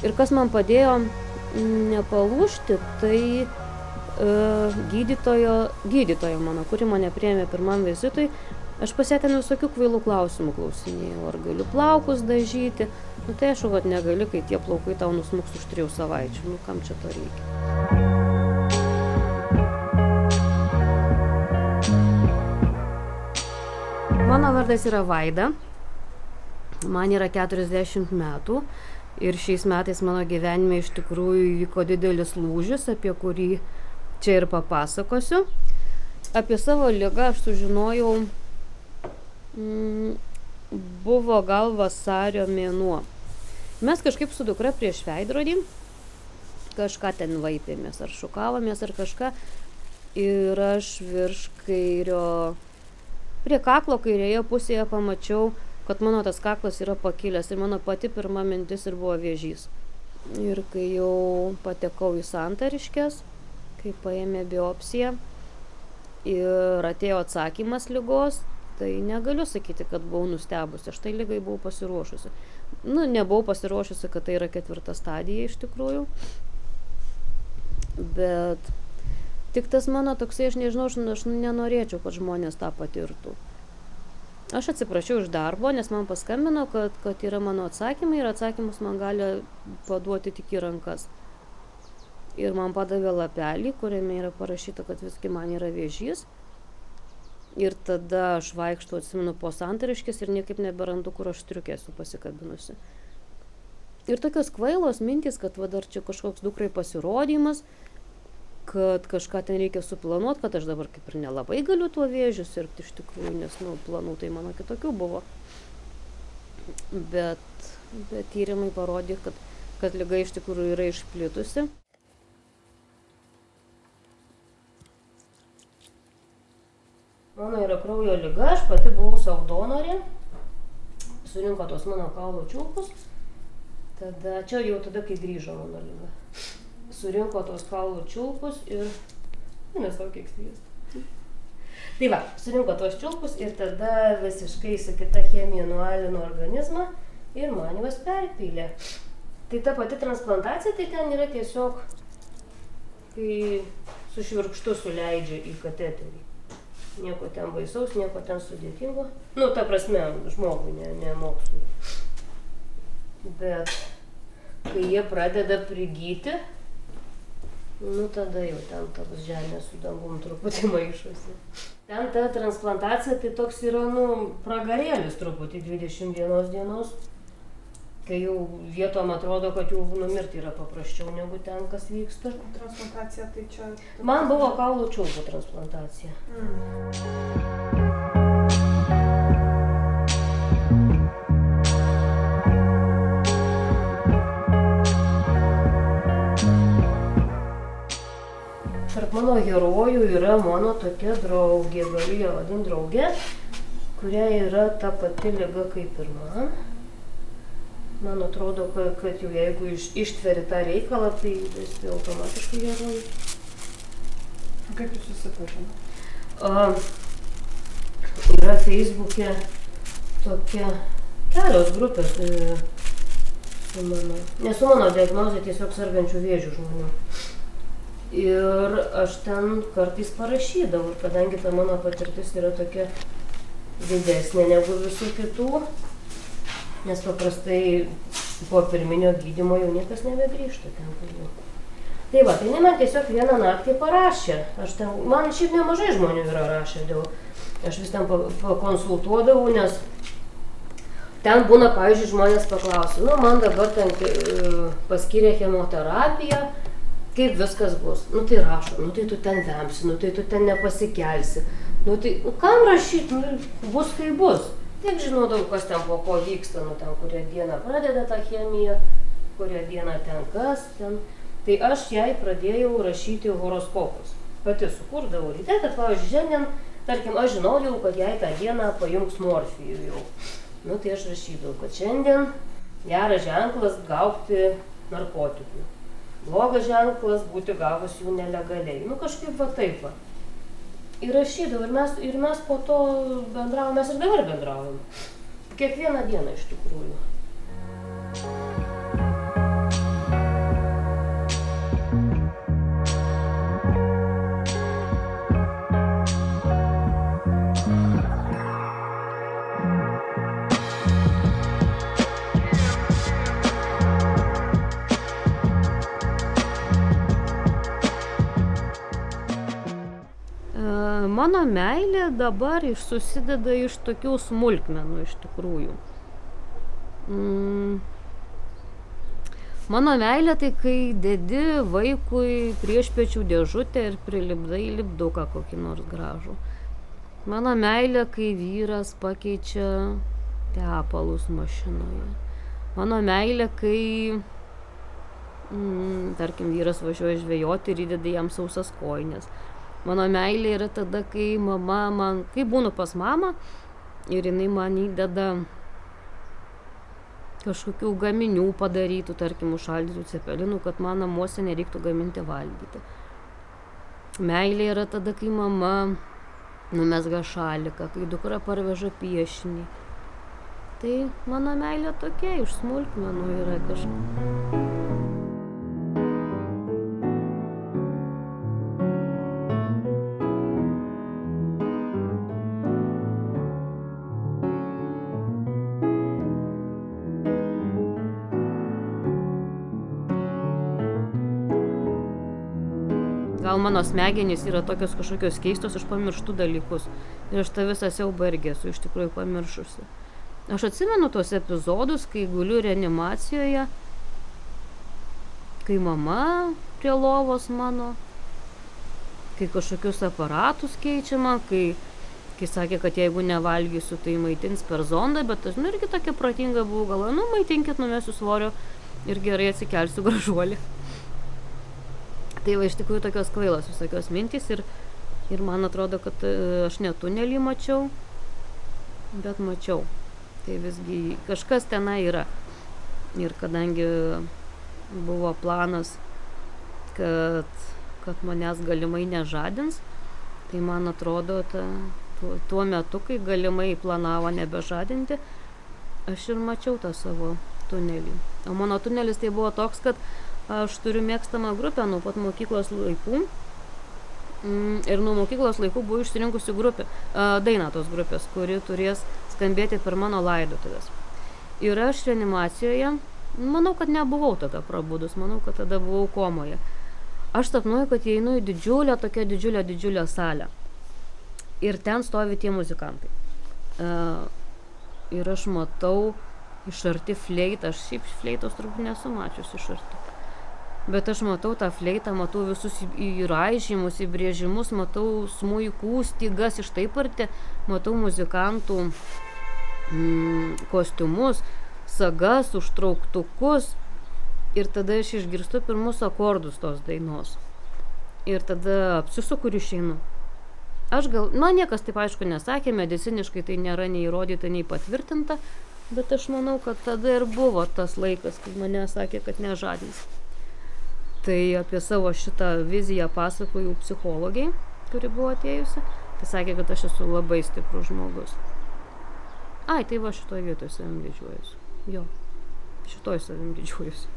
Ir kas man padėjo nepalūžti, tai gydytoja mano, kuri mane priėmė pirmam vizitui, aš pas ją ten visokių kvailų klausimų klausinėjau, ar galiu plaukus dažyti. Nu tai aišku, kad negali, kai tie plaukai tau nusmuks už 3 savaičių. Nu kam čia to reikia? Mano vardas yra Vaida, man yra 40 metų ir šiais metais mano gyvenime iš tikrųjų įvyko didelis lūžis, apie kurį čia ir papasakosiu. Apie savo ligą aš sužinojau, buvo gal vasario mėnuo. Mes kažkaip su dukra prieš veidrodį kažką ten vaipėmės, ar šukavomės, ar kažką. Ir aš virš kairio, prie kaklo kairėje pusėje pamačiau, kad mano tas kaklas yra pakilęs. Ir mano pati pirma mintis ir buvo vėžys. Ir kai jau patekau į Santariškes, kai paėmė biopsiją ir atėjo atsakymas ligos, tai negaliu sakyti, kad buvau nustebusi. Aš tai ligai buvau pasiruošusi. Nu, nebuvau pasiruošusi, kad tai yra 4. stadija iš tikrųjų. Bet tik tas mano toksai, aš nežinau, aš nenorėčiau, kad žmonės tą patirtų. Aš atsiprašiau iš darbo, nes man paskambino, kad yra mano atsakymai ir atsakymus man gali paduoti tik į rankas. Ir man padavė lapelį, kuriame yra parašyta, kad visgi man yra vėžys. Ir tada aš vaikštau, atsimenu, po Santariškes ir niekaip neberandu, kur aš striukę esu pasikabinusi. Ir tokios kvailos mintys, kad va dar čia kažkoks dukrai pasirodymas, kad kažką ten reikia suplanuoti, kad aš dabar kaip ir nelabai galiu tuo vėžiu sirgti iš tikrųjų, nes planų tai mano kitokių buvo. Bet tyrimai parodė, kad liga iš tikrųjų yra išplitusi. Mano yra kraujo liga, aš pati buvau savo donorė, surinko tos mano kaulo čiulpus, tada, čia jau tada, kai grįžo mano liga. Surinko tos kaulo čiulpus ir, nesau kiek sviesti. Tai va, surinko tos čiulpus ir tada visiškai su kita chemija nualino organizmą ir man juos perpylė. Tai ta pati transplantacija, tai ten yra tiesiog, kai su švirkštu suleidžia į kateterį. Nieko ten baisaus, nieko ten sudėtingo. Nu, ta prasme, žmogui, ne mokslui. Bet kai jie pradeda prigyti, nu tada jau ten toks žemė su dangum truputį maišosi. Ten ta transplantacija tai toks yra, nu, pragarėlis truputį 21 dienos. Kai jau vietom atrodo, kad jau numirti yra paprasčiau negu ten, kas vyksta. Transplantacija tai čia... Man buvo kaulų čiulpų transplantacija. Tarp mano herojų yra mano tokia draugė, galiu ją vadinti draugė, kuria yra ta pati liga kaip ir man. Man atrodo, kad jau jeigu ištveri tą reikalą, tai esi automatiškai herojus. Kaip jūs susipažinote? Yra Facebook'e tokia kelios grupės su mano diagnozė tiesiog sergančių vėžių žmonių. Ir aš ten kartais parašydavau, ir kadangi ta mano patirtis yra tokia didesnė negu visų kitų, nes paprastai po pirminio gydymo jau niekas nebegrįžta ten. Tai va, tai man tiesiog vieną naktį parašė. Man šiaip nemažai žmonių yra rašę, aš vis ten pakonsultuodavau, nes ten būna, pavyzdžiui, žmonės paklausia, nu man dabar ten paskyrė chemoterapiją, kaip viskas bus. Nu tai rašo, nu tai tu ten vemsi, nu tai tu ten nepasikelsi. Nu tai kam rašyti, nu bus kaip bus. Tiek žinodavau, kas ten po ko vyksta, nu ten kurią dieną pradeda tą chemiją, kurią dieną ten kas ten. Tai aš jai pradėjau rašyti horoskopus. Pati sukurdavau ryte, kad pavyzdžiui, šiandien, tarkim, aš žinojau, kad jai tą dieną pajungs morfijų jau. Nu tai aš rašydavau, kad šiandien geras ženklas gauti narkotikų. Blogas ženklas būti gavus jų nelegaliai. Nu kažkaip va taip va. Ir rašydavau, ir mes po to bendravom, mes ir dabar bendraujam. Kiekvieną dieną iš tikrųjų. mano meilė dabar susideda iš tokių smulkmenų iš tikrųjų. Mano meilė tai kai dedi vaikui priešpečių dėžutę ir prilipdai lipduką kokį nors gražų. Mano meilė, kai vyras pakeičia tepalus mašinoje. Mano meilė, kai tarkim vyras važiuoja žvejoti ir įdeda jam sausas kojines. Mano meilė yra tada, kai kai būnu pas mamą ir jinai man įdeda kažkokių gaminių padarytų, tarkim, užšaldytų cepelinų, kad man namuose nereiktų gaminti valgyti. Meilė yra tada, kai mama numesga šaliką, kai dukra parveža piešinį. Tai mano meilė tokia, iš smulkmenų yra kažkaip. Gal mano smegenys yra tokios kažkokios keistos, aš pamirštu dalykus. Ir aš tą visą siaubą irgi esu iš tikrųjų pamiršusi. Aš atsimenu tuos epizodus, kai guliu reanimacijoje, kai mama prie lovos mano, kai kažkokius aparatus keičiama, kai sakė, kad jeigu nevalgysiu, tai maitins per zondą, bet aš irgi tokia protinga buvau, galvoju, maitinkit, numesiu svorio ir gerai atsikelsiu gražuolį. Tai va, iš tikrųjų tokios kvailos visokios mintys ir man atrodo, kad aš ne tunelį mačiau, bet mačiau. Tai visgi kažkas tenai yra. Ir kadangi buvo planas, kad manęs galimai nežadins, tai man atrodo, tuo metu, kai galimai planavo nebežadinti, aš ir mačiau tą savo tunelį. O mano tunelis tai buvo toks, kad aš turiu mėgstamą grupę nuo pat mokyklos laikų ir nuo mokyklos laikų buvau išsirinkusi dainą tos grupės, kuri turės skambėti per mano laidotuvės. Ir aš reanimacijoje, manau, kad nebuvau tada prabudus, manau, kad tada buvau komoje. Aš sapnuoju, kad įeinu į didžiulę salę. Ir ten stovi tie muzikantai. Ir aš matau iš arti fleitą, aš šiaip fleitos turbūt nesu mačiusi iš arti. Bet aš matau tą fleitą, matau visus įraižymus, įbrėžimus, matau smuikų, stygas iš taip arti, matau muzikantų kostiumus, sagas, užtrauktukus ir tada aš išgirstu pirmus akordus tos dainos. Ir tada apsisuku ir išeinu. Niekas taip aišku nesakė, mediciniškai tai nėra nei įrodyta, nei patvirtinta, bet aš manau, kad tada ir buvo tas laikas, kai mane sakė, kad nežadins. Tai apie savo šitą viziją pasakojau psichologiai, kuri buvo atėjusi. Tai sakė, kad aš esu labai stiprus žmogus. Tai va šitoj vietoj savim didžiuojuosi. Jo, šitoj savim didžiuojuosi.